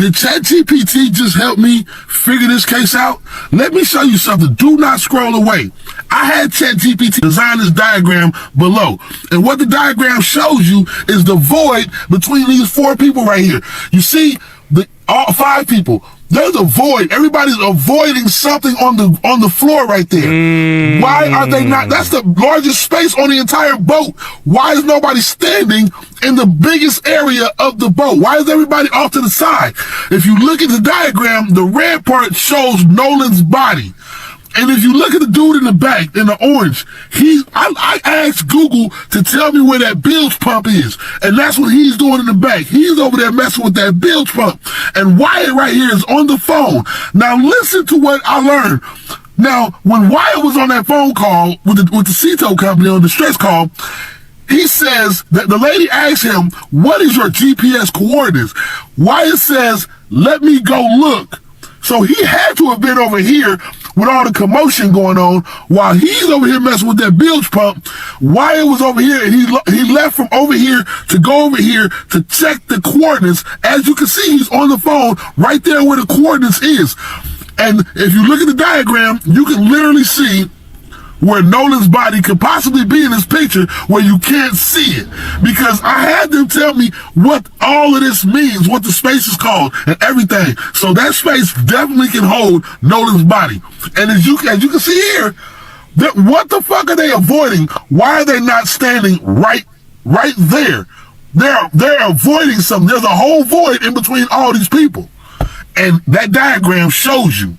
Did ChatGPT just help me figure this case out? Let me show you something. Do not scroll away. I had ChatGPT design this diagram below. And what the diagram shows you is the void between these 4 people right here. You see, all 5 people. There's a void. Everybody's avoiding something on the floor right there. Why are they not? That's the largest space on the entire boat. Why is nobody standing in the biggest area of the boat? Why is everybody off to the side? If you look at the diagram, the red part shows Nolan's body. And if you look at the dude in the back, in the orange, I asked Google to tell me where that bilge pump is. And that's what he's doing in the back. He's over there messing with that bilge pump. And Wyatt right here is on the phone. Now listen to what I learned. Now, when Wyatt was on that phone call with the CETO company on the distress call, he says that the lady asked him, what is your GPS coordinates? Wyatt says, let me go look. So he had to have been over here with all the commotion going on while he's over here messing with that bilge pump. Wyatt was over here and he left from over here to go over here to check the coordinates. As you can see, he's on the phone right there where the coordinates is. And if you look at the diagram, you can literally see where Nolan's body could possibly be in this picture where you can't see it. Because I had them tell me what all of this means, what the space is called, and everything. So that space definitely can hold Nolan's body. And as you can see here, what the fuck are they avoiding? Why are they not standing right there? They're avoiding something. There's a whole void in between all these people. And that diagram shows you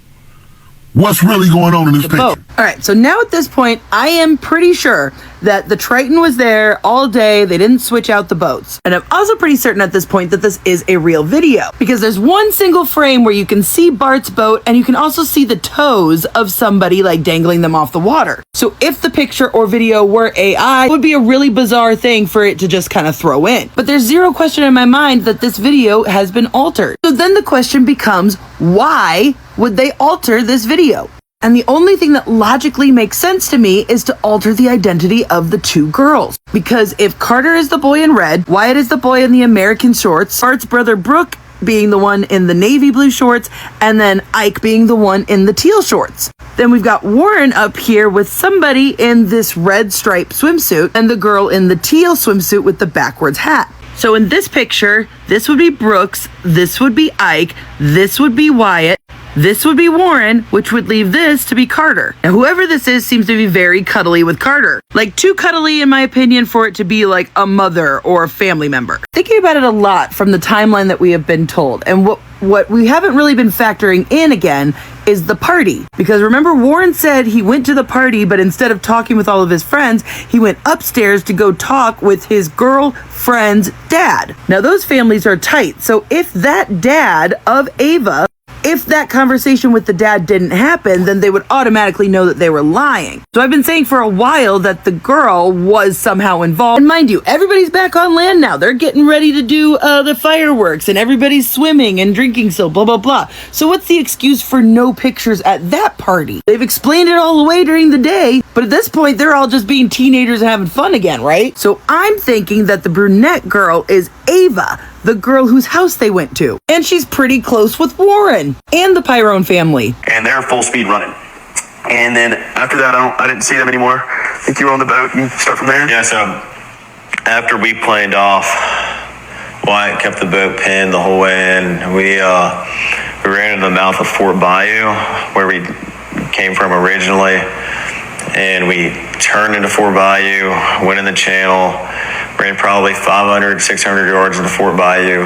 what's really going on in this picture. All right, so now at this point, I am pretty sure that the Triton was there all day. They didn't switch out the boats. And I'm also pretty certain at this point that this is a real video because there's one single frame where you can see Bart's boat and you can also see the toes of somebody like dangling them off the water. So if the picture or video were AI, it would be a really bizarre thing for it to just kind of throw in. But there's zero question in my mind that this video has been altered. So then the question becomes, why would they alter this video? And the only thing that logically makes sense to me is to alter the identity of the 2 girls. Because if Carter is the boy in red, Wyatt is the boy in the American shorts, Bart's brother Brooke being the one in the navy blue shorts, and then Ike being the one in the teal shorts. Then we've got Warren up here with somebody in this red striped swimsuit and the girl in the teal swimsuit with the backwards hat. So in this picture, this would be Brooks, this would be Ike, this would be Wyatt, this would be Warren, which would leave this to be Carter. Now, whoever this is seems to be very cuddly with Carter. Like, too cuddly, in my opinion, for it to be like a mother or a family member. Thinking about it a lot from the timeline that we have been told, and what we haven't really been factoring in again is the party. Because remember, Warren said he went to the party, but instead of talking with all of his friends, he went upstairs to go talk with his girlfriend's dad. Now, those families are tight. So if that dad of Ava, if that conversation with the dad didn't happen, then they would automatically know that they were lying. So I've been saying for a while that the girl was somehow involved. And mind you, everybody's back on land now. They're getting ready to do the fireworks and everybody's swimming and drinking still, blah, blah, blah. So what's the excuse for no pictures at that party? They've explained it all away during the day, but at this point, they're all just being teenagers and having fun again, right? So I'm thinking that the brunette girl is Ava, the girl whose house they went to. And she's pretty close with Warren and the Pyrone family. And they're full speed running. And then after that, I didn't see them anymore. I think you were on the boat. You start from there? Yeah, so after we planed off, Wyatt kept the boat pinned the whole way in. We ran into the mouth of Fort Bayou, where we came from originally. And we turned into Fort Bayou, went in the channel, ran probably 500, 600 yards into Fort Bayou.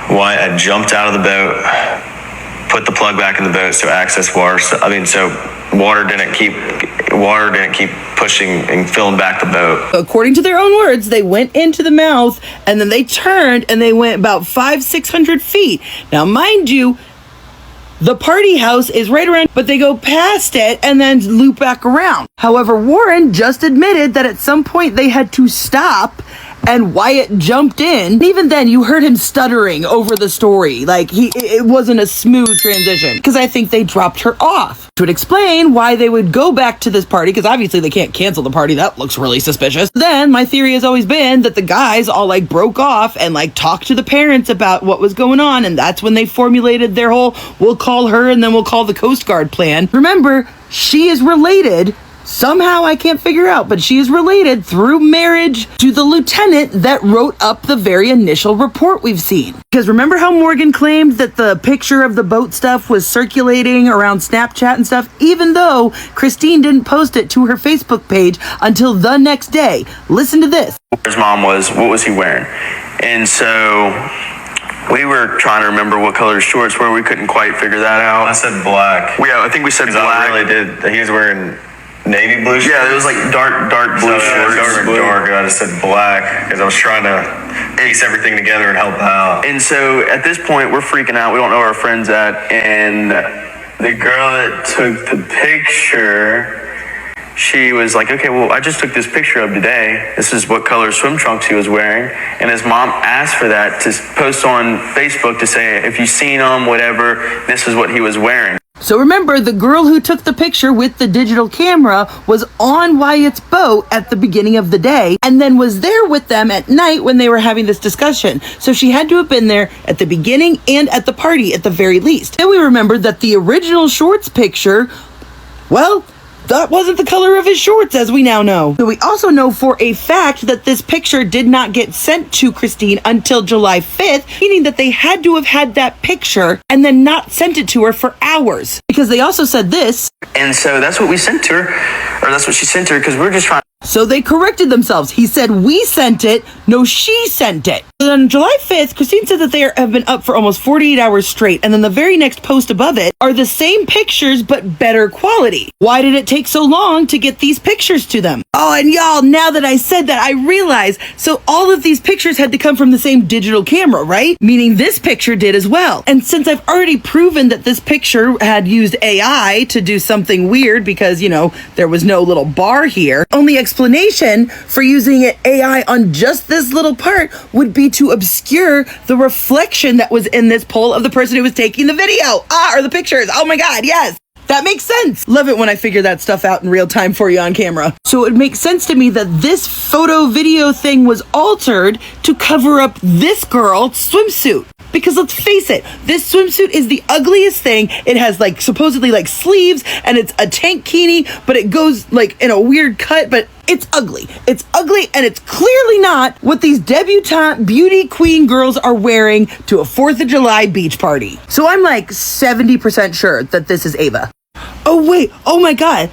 Wyatt had jumped out of the boat, put the plug back in the boat so access water. So water didn't keep pushing and filling back the boat. According to their own words, they went into the mouth and then they turned and they went about 500-600 feet. Now, mind you, the party house is right around, but they go past it and then loop back around. However, Warren just admitted that at some point they had to stop and Wyatt jumped in. And even then, you heard him stuttering over the story. Like, it wasn't a smooth transition, because I think they dropped her off. Which would explain why they would go back to this party, because obviously they can't cancel the party. That looks really suspicious. Then, my theory has always been that the guys all, like, broke off and, like, talked to the parents about what was going on, and that's when they formulated their whole, we'll call her and then we'll call the Coast Guard plan. Remember, she is related, somehow I can't figure out, but she is related through marriage to the lieutenant that wrote up the very initial report we've seen. Because remember how Morgan claimed that the picture of the boat stuff was circulating around Snapchat and stuff, even though Christine didn't post it to her Facebook page until the next day. Listen to this. His mom was, what was he wearing? And so we were trying to remember what color his shorts were. We couldn't quite figure that out. I said black. Yeah, I think we said black. I really did. He was wearing navy blue shorts. Yeah, it was like dark blue shorts. Dark. I just said black because I was trying to piece everything together and help out. And so at this point, we're freaking out. We don't know where our friend's at. And the girl that took the picture, she was like, okay, well, I just took this picture of today. This is what color swim trunks he was wearing. And his mom asked for that to post on Facebook to say, if you've seen him, whatever, this is what he was wearing. So remember, the girl who took the picture with the digital camera was on Wyatt's boat at the beginning of the day and then was there with them at night when they were having this discussion. So she had to have been there at the beginning and at the party at the very least. Then we remembered that the original shorts picture, well, that wasn't the color of his shorts, as we now know. So we also know for a fact that this picture did not get sent to Christine until July 5th, meaning that they had to have had that picture and then not sent it to her for hours. Because they also said this. And so that's what we sent to her, or that's what she sent to her, because we were just trying. So they corrected themselves. He said, we sent it. No, she sent it. So then on July 5th, Christine said that they have been up for almost 48 hours straight. And then the very next post above it are the same pictures, but better quality. Why did it take so long to get these pictures to them? Oh, and y'all, now that I said that, I realize, so all of these pictures had to come from the same digital camera, right? Meaning this picture did as well. And since I've already proven that this picture had used AI to do something weird because, you know, there was no little bar here, only explanation for using AI on just this little part would be to obscure the reflection that was in this pole of the person who was taking the video. Or the pictures. Oh my God, yes. That makes sense. Love it when I figure that stuff out in real time for you on camera. So it makes sense to me that this photo video thing was altered to cover up this girl's swimsuit. Because let's face it, this swimsuit is the ugliest thing. It has like supposedly like sleeves and it's a tankini, but it goes like in a weird cut, but it's ugly. It's ugly and it's clearly not what these debutante beauty queen girls are wearing to a 4th of July beach party. So I'm like 70% sure that this is Ava. Oh wait, oh my God.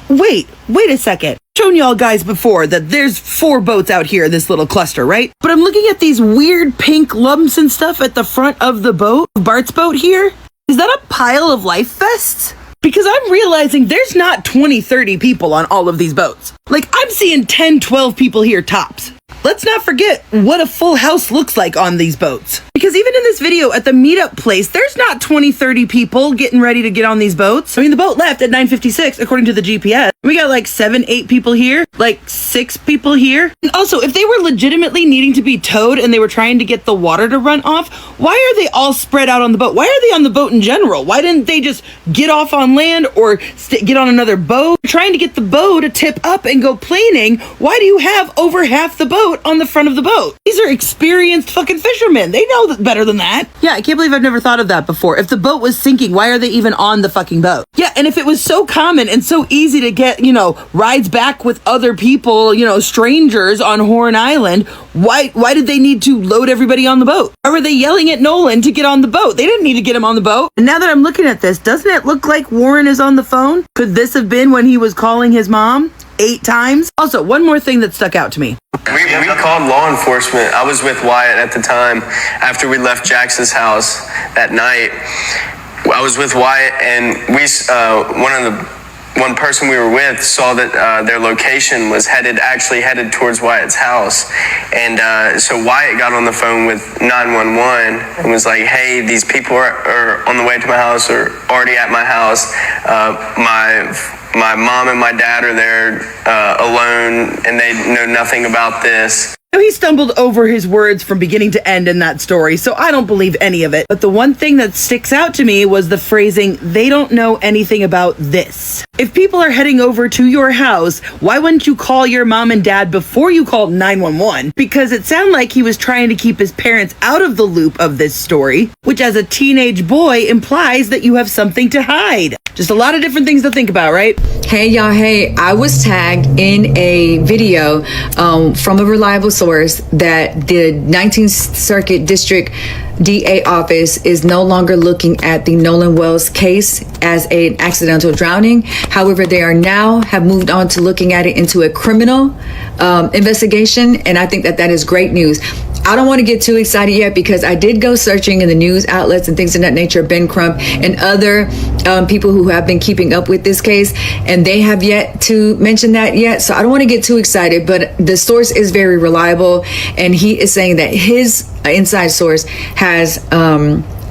Wait a second. Shown y'all guys before that there's 4 boats out here in this little cluster, right? But I'm looking at these weird pink lumps and stuff at the front of the boat, Bart's boat here. Is that a pile of life vests? Because I'm realizing there's not 20, 30 people on all of these boats. Like, I'm seeing 10, 12 people here tops. Let's not forget what a full house looks like on these boats. Because even in this video at the meetup place, there's not 20, 30 people getting ready to get on these boats. I mean, the boat left at 9:56 according to the GPS. We got like 7, 8 people here, like 6 people here. And also, if they were legitimately needing to be towed and they were trying to get the water to run off, why are they all spread out on the boat? Why are they on the boat in general? Why didn't they just get off on land or get on another boat? Trying to get the boat to tip up and go planing, why do you have over half the boat on the front of the boat? These are experienced fucking fishermen. They know better than that. Yeah, I can't believe I've never thought of that before. If the boat was sinking, why are they even on the fucking boat? Yeah, and if it was so common and so easy to get, you know, rides back with other people, you know, strangers on Horn Island, why did they need to load everybody on the boat? Why were they yelling at Nolan to get on the boat? They didn't need to get him on the boat. And now that I'm looking at this, doesn't it look like Warren is on the phone? Could this have been when he was calling his mom 8 times? Also, one more thing that stuck out to me. We called law enforcement. I was with Wyatt at the time after we left Jackson's house that night. I was with Wyatt and one person we were with saw that their location was actually headed towards Wyatt's house. And so Wyatt got on the phone with 911 and was like, hey, these people are on the way to my house or already at my house. My mom and my dad are there alone and they know nothing about this. Now, he stumbled over his words from beginning to end in that story, so I don't believe any of it. But the one thing that sticks out to me was the phrasing, "they don't know anything about this." If people are heading over to your house, why wouldn't you call your mom and dad before you called 911? Because it sounded like he was trying to keep his parents out of the loop of this story, which as a teenage boy implies that you have something to hide. Just a lot of different things to think about, right? Hey y'all, hey, I was tagged in a video from a reliable source that the 19th Circuit District DA office is no longer looking at the Nolan Wells case as an accidental drowning. However, they are now have moved on to looking at it into a criminal investigation, and I think that that is great news. I don't want to get too excited yet because I did go searching in the news outlets and things of that nature, Ben Crump and other people who have been keeping up with this case, and they have yet to mention that yet. So I don't want to get too excited, but the source is very reliable, and he is saying that his inside source has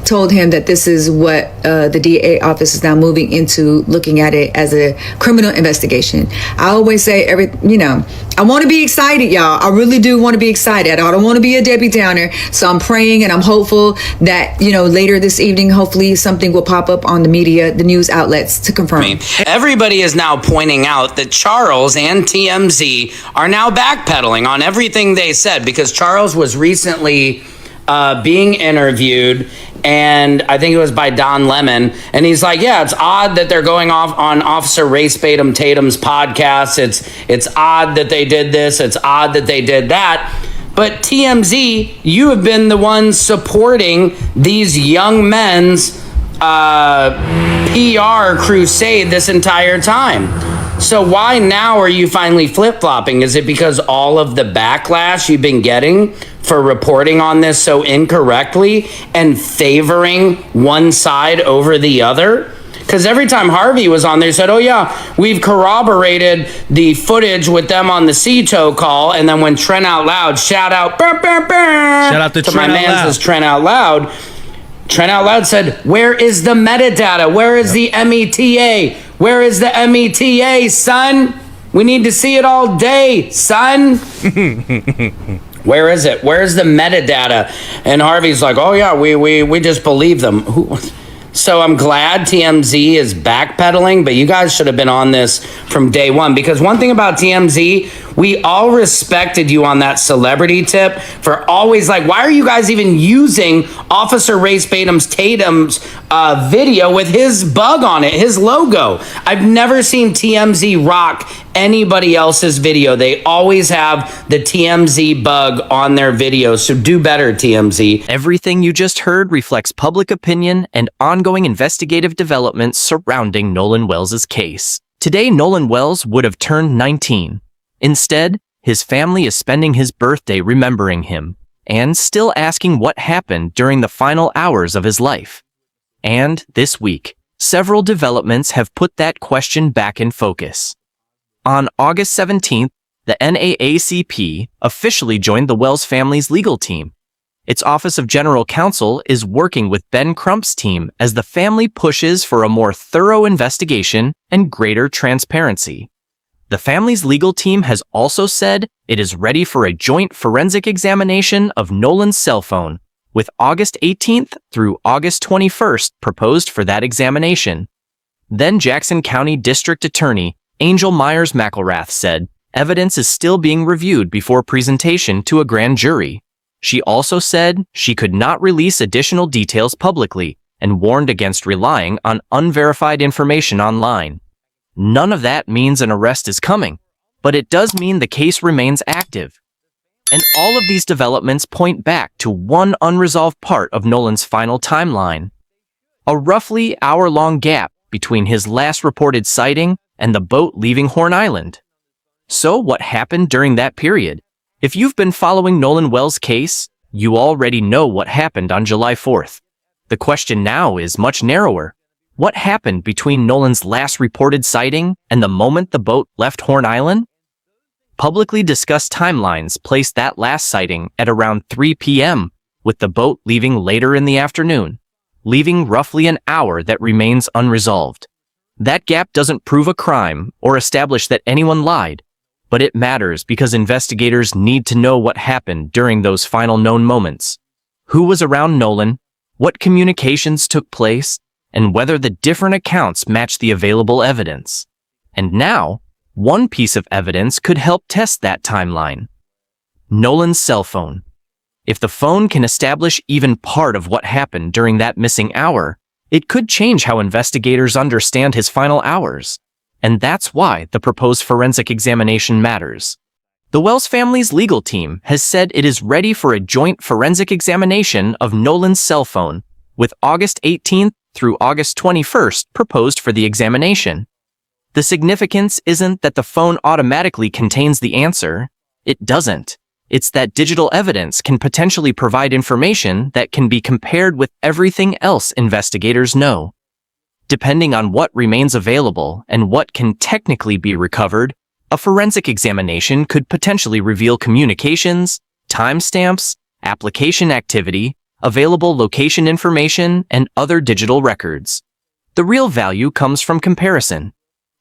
told him that this is what the DA office is now moving into, looking at it as a criminal investigation. I always say I want to be excited, y'all. I really do want to be excited. I don't want to be a Debbie Downer. So I'm praying and I'm hopeful that, later this evening, hopefully something will pop up on the media, the news outlets to confirm. Everybody is now pointing out that Charles and TMZ are now backpedaling on everything they said, because Charles was recently being interviewed, and I think it was by Don Lemon, and he's like, yeah, it's odd that they're going off on Officer Race Batum Tatum's podcast. It's odd that they did this. It's odd that they did that. But TMZ, you have been the ones supporting these young men's PR crusade this entire time. So why now are you finally flip-flopping? Is it because all of the backlash you've been getting for reporting on this so incorrectly and favoring one side over the other? Because every time Harvey was on there, he said, oh yeah, we've corroborated the footage with them on the CTO call. And then when Trent Out Loud, shout out to Trent my Out man Loud. says Trent Out Loud. Trent Out Loud said, where is the metadata? Where is the META? Where is the META, son? We need to see it all day, son. Where is it? Where's the metadata? And Harvey's like, oh yeah, we just believe them. So I'm glad TMZ is backpedaling, but you guys should have been on this from day one, because one thing about TMZ, we all respected you on that celebrity tip for always like, why are you guys even using Officer Race Batum's Tatum's video with his bug on it, his logo? I've never seen TMZ rock anybody else's video. They always have the TMZ bug on their videos, so do better, TMZ. Everything you just heard reflects public opinion and ongoing investigative developments surrounding Nolan Wells' case. Today, Nolan Wells would have turned 19. Instead, his family is spending his birthday remembering him and still asking what happened during the final hours of his life. And this week, several developments have put that question back in focus. On August 17th, the NAACP officially joined the Wells family's legal team. Its Office of General Counsel is working with Ben Crump's team as the family pushes for a more thorough investigation and greater transparency. The family's legal team has also said it is ready for a joint forensic examination of Nolan's cell phone, with August 18th through August 21st proposed for that examination. Then Jackson County District Attorney Angel Myers McIlrath said evidence is still being reviewed before presentation to a grand jury. She also said she could not release additional details publicly and warned against relying on unverified information online. None of that means an arrest is coming, but it does mean the case remains active. And all of these developments point back to one unresolved part of Nolan's final timeline: a roughly hour-long gap between his last reported sighting and the boat leaving Horn Island. So what happened during that period? If you've been following Nolan Wells' case, you already know what happened on July 4th. The question now is much narrower. What happened between Nolan's last reported sighting and the moment the boat left Horn Island? Publicly discussed timelines placed that last sighting at around 3 p.m., with the boat leaving later in the afternoon, leaving roughly an hour that remains unresolved. That gap doesn't prove a crime or establish that anyone lied, But it matters because investigators need to know what happened during those final known moments. Who was around Nolan, what communications took place, and whether the different accounts match the available evidence. And now, one piece of evidence could help test that timeline. Nolan's cell phone. If the phone can establish even part of what happened during that missing hour, it could change how investigators understand his final hours. And that's why the proposed forensic examination matters. The Wells family's legal team has said it is ready for a joint forensic examination of Nolan's cell phone, with August 18th through August 21st proposed for the examination. The significance isn't that the phone automatically contains the answer. It doesn't. It's that digital evidence can potentially provide information that can be compared with everything else investigators know. Depending on what remains available and what can technically be recovered, a forensic examination could potentially reveal communications, timestamps, application activity, available location information, and other digital records. The real value comes from comparison.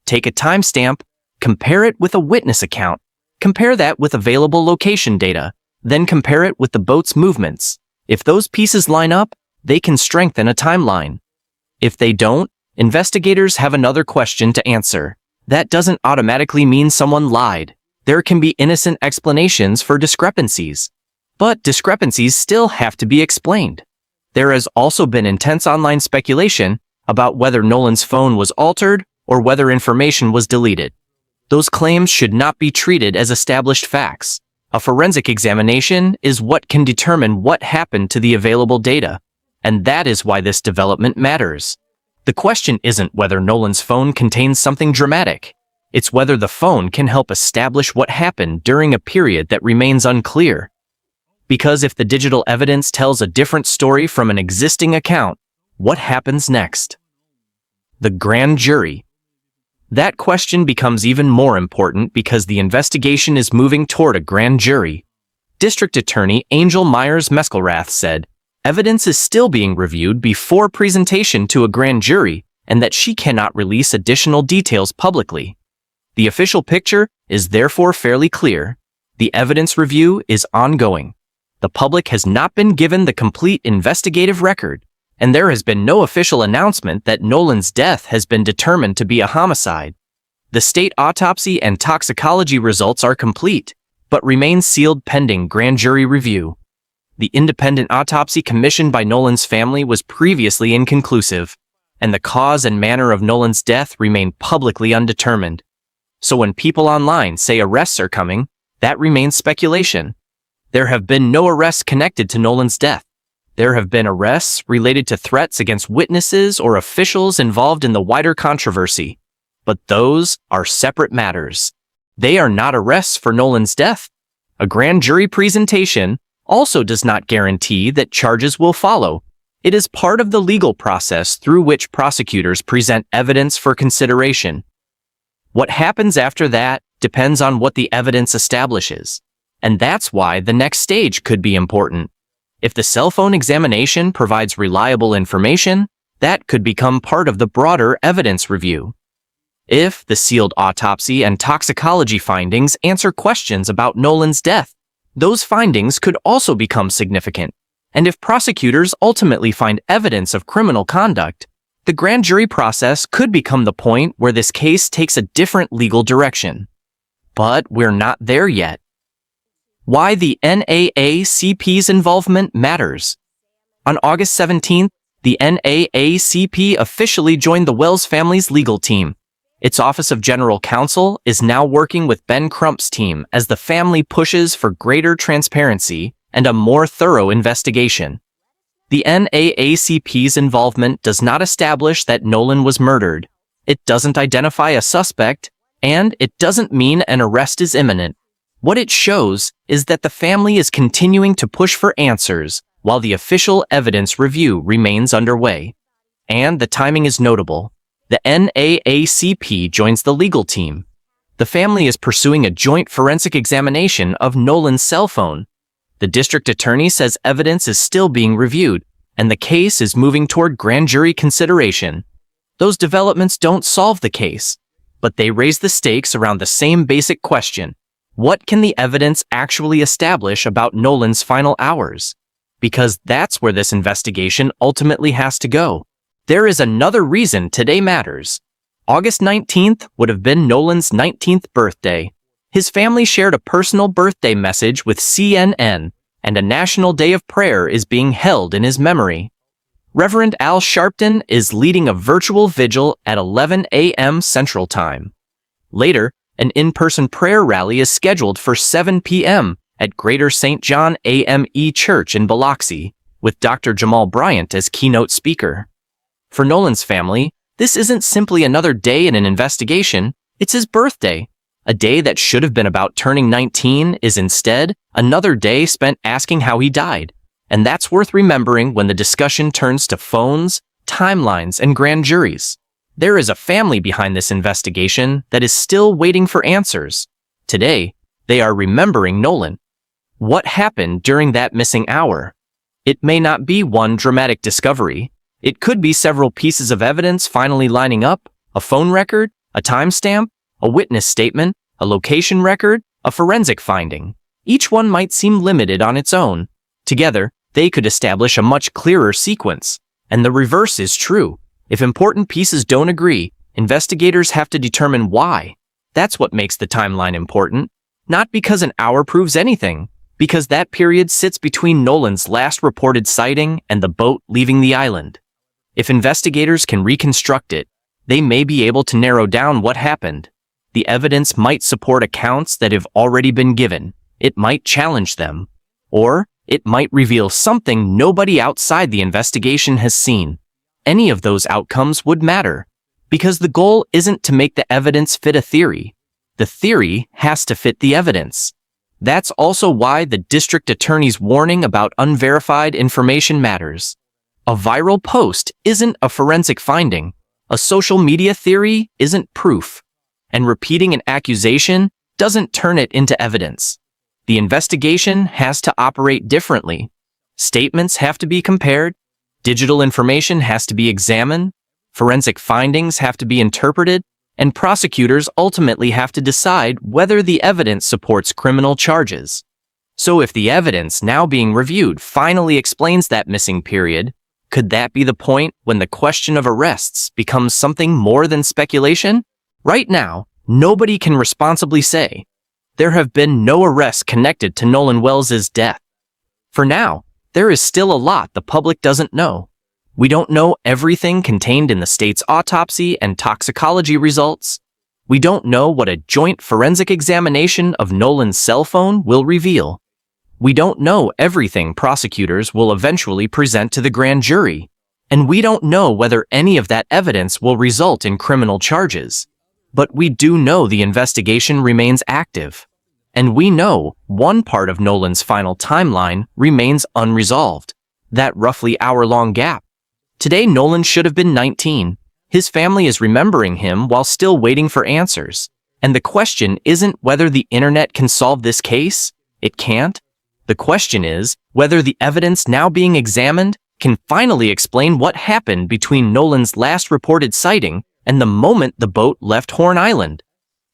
Take a timestamp, compare it with a witness account, compare that with available location data, then compare it with the boat's movements. If those pieces line up, they can strengthen a timeline. If they don't, investigators have another question to answer. That doesn't automatically mean someone lied. There can be innocent explanations for discrepancies. But discrepancies still have to be explained. There has also been intense online speculation about whether Nolan's phone was altered or whether information was deleted. Those claims should not be treated as established facts. A forensic examination is what can determine what happened to the available data. And that is why this development matters. The question isn't whether Nolan's phone contains something dramatic. It's whether the phone can help establish what happened during a period that remains unclear. Because if the digital evidence tells a different story from an existing account, what happens next? The grand jury. That question becomes even more important because the investigation is moving toward a grand jury. District Attorney Angel Myers-McIlrath said, evidence is still being reviewed before presentation to a grand jury and that she cannot release additional details publicly. The official picture is therefore fairly clear. The evidence review is ongoing. The public has not been given the complete investigative record, and there has been no official announcement that Nolan's death has been determined to be a homicide. The state autopsy and toxicology results are complete, but remain sealed pending grand jury review. The independent autopsy commissioned by Nolan's family was previously inconclusive, and the cause and manner of Nolan's death remain publicly undetermined. So when people online say arrests are coming, that remains speculation. There have been no arrests connected to Nolan's death. There have been arrests related to threats against witnesses or officials involved in the wider controversy. But those are separate matters. They are not arrests for Nolan's death. A grand jury presentation also does not guarantee that charges will follow. It is part of the legal process through which prosecutors present evidence for consideration. What happens after that depends on what the evidence establishes. And that's why the next stage could be important. If the cell phone examination provides reliable information, that could become part of the broader evidence review. If the sealed autopsy and toxicology findings answer questions about Nolan's death, those findings could also become significant. And if prosecutors ultimately find evidence of criminal conduct, the grand jury process could become the point where this case takes a different legal direction. But we're not there yet. Why the NAACP's involvement matters. On August 17th, the NAACP officially joined the Wells family's legal team. Its Office of General Counsel is now working with Ben Crump's team as the family pushes for greater transparency and a more thorough investigation. The NAACP's involvement does not establish that Nolan was murdered. It doesn't identify a suspect, and it doesn't mean an arrest is imminent. What it shows is that the family is continuing to push for answers while the official evidence review remains underway. And the timing is notable. The NAACP joins the legal team. The family is pursuing a joint forensic examination of Nolan's cell phone. The district attorney says evidence is still being reviewed, and the case is moving toward grand jury consideration. Those developments don't solve the case, but they raise the stakes around the same basic question. What can the evidence actually establish about Nolan's final hours? Because that's where this investigation ultimately has to go. There is another reason today matters. August 19th would have been Nolan's 19th birthday. His family shared a personal birthday message with CNN, and a national day of prayer is being held in his memory. Reverend Al Sharpton is leading a virtual vigil at 11 a.m. Central Time. Later, an in-person prayer rally is scheduled for 7 p.m. at Greater St. John AME Church in Biloxi, with Dr. Jamal Bryant as keynote speaker. For Nolan's family, this isn't simply another day in an investigation, it's his birthday. A day that should have been about turning 19 is instead another day spent asking how he died. And that's worth remembering when the discussion turns to phones, timelines, and grand juries. There is a family behind this investigation that is still waiting for answers. Today, they are remembering Nolan. What happened during that missing hour? It may not be one dramatic discovery. It could be several pieces of evidence finally lining up, a phone record, a timestamp, a witness statement, a location record, a forensic finding. Each one might seem limited on its own. Together, they could establish a much clearer sequence. And the reverse is true. If important pieces don't agree, investigators have to determine why. That's what makes the timeline important. Not because an hour proves anything, because that period sits between Nolan's last reported sighting and the boat leaving the island. If investigators can reconstruct it, they may be able to narrow down what happened. The evidence might support accounts that have already been given. It might challenge them. Or it might reveal something nobody outside the investigation has seen. Any of those outcomes would matter, because the goal isn't to make the evidence fit a theory. The theory has to fit the evidence. That's also why the district attorney's warning about unverified information matters. A viral post isn't a forensic finding. A social media theory isn't proof. And repeating an accusation doesn't turn it into evidence. The investigation has to operate differently. Statements have to be compared. Digital information has to be examined. Forensic findings have to be interpreted. And prosecutors ultimately have to decide whether the evidence supports criminal charges. So if the evidence now being reviewed finally explains that missing period, could that be the point when the question of arrests becomes something more than speculation? Right now, nobody can responsibly say. There have been no arrests connected to Nolan Wells' death. For now, there is still a lot the public doesn't know. We don't know everything contained in the state's autopsy and toxicology results. We don't know what a joint forensic examination of Nolan's cell phone will reveal. We don't know everything prosecutors will eventually present to the grand jury. And we don't know whether any of that evidence will result in criminal charges. But we do know the investigation remains active. And we know one part of Nolan's final timeline remains unresolved. That roughly hour-long gap. Today, Nolan should have been 19. His family is remembering him while still waiting for answers. And the question isn't whether the internet can solve this case. It can't. The question is whether the evidence now being examined can finally explain what happened between Nolan's last reported sighting and the moment the boat left Horn Island.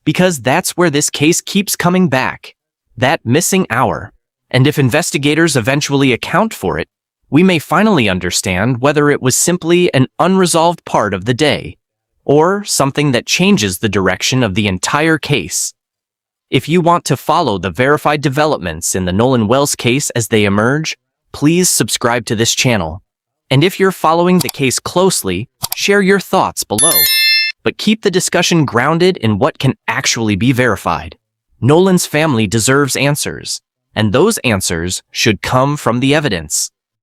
Because that's where this case keeps coming back. That missing hour. And if investigators eventually account for it, we may finally understand whether it was simply an unresolved part of the day, or something that changes the direction of the entire case. If you want to follow the verified developments in the Nolan Wells case as they emerge, please subscribe to this channel. And if you're following the case closely, share your thoughts below. But keep the discussion grounded in what can actually be verified. Nolan's family deserves answers, and those answers should come from the evidence.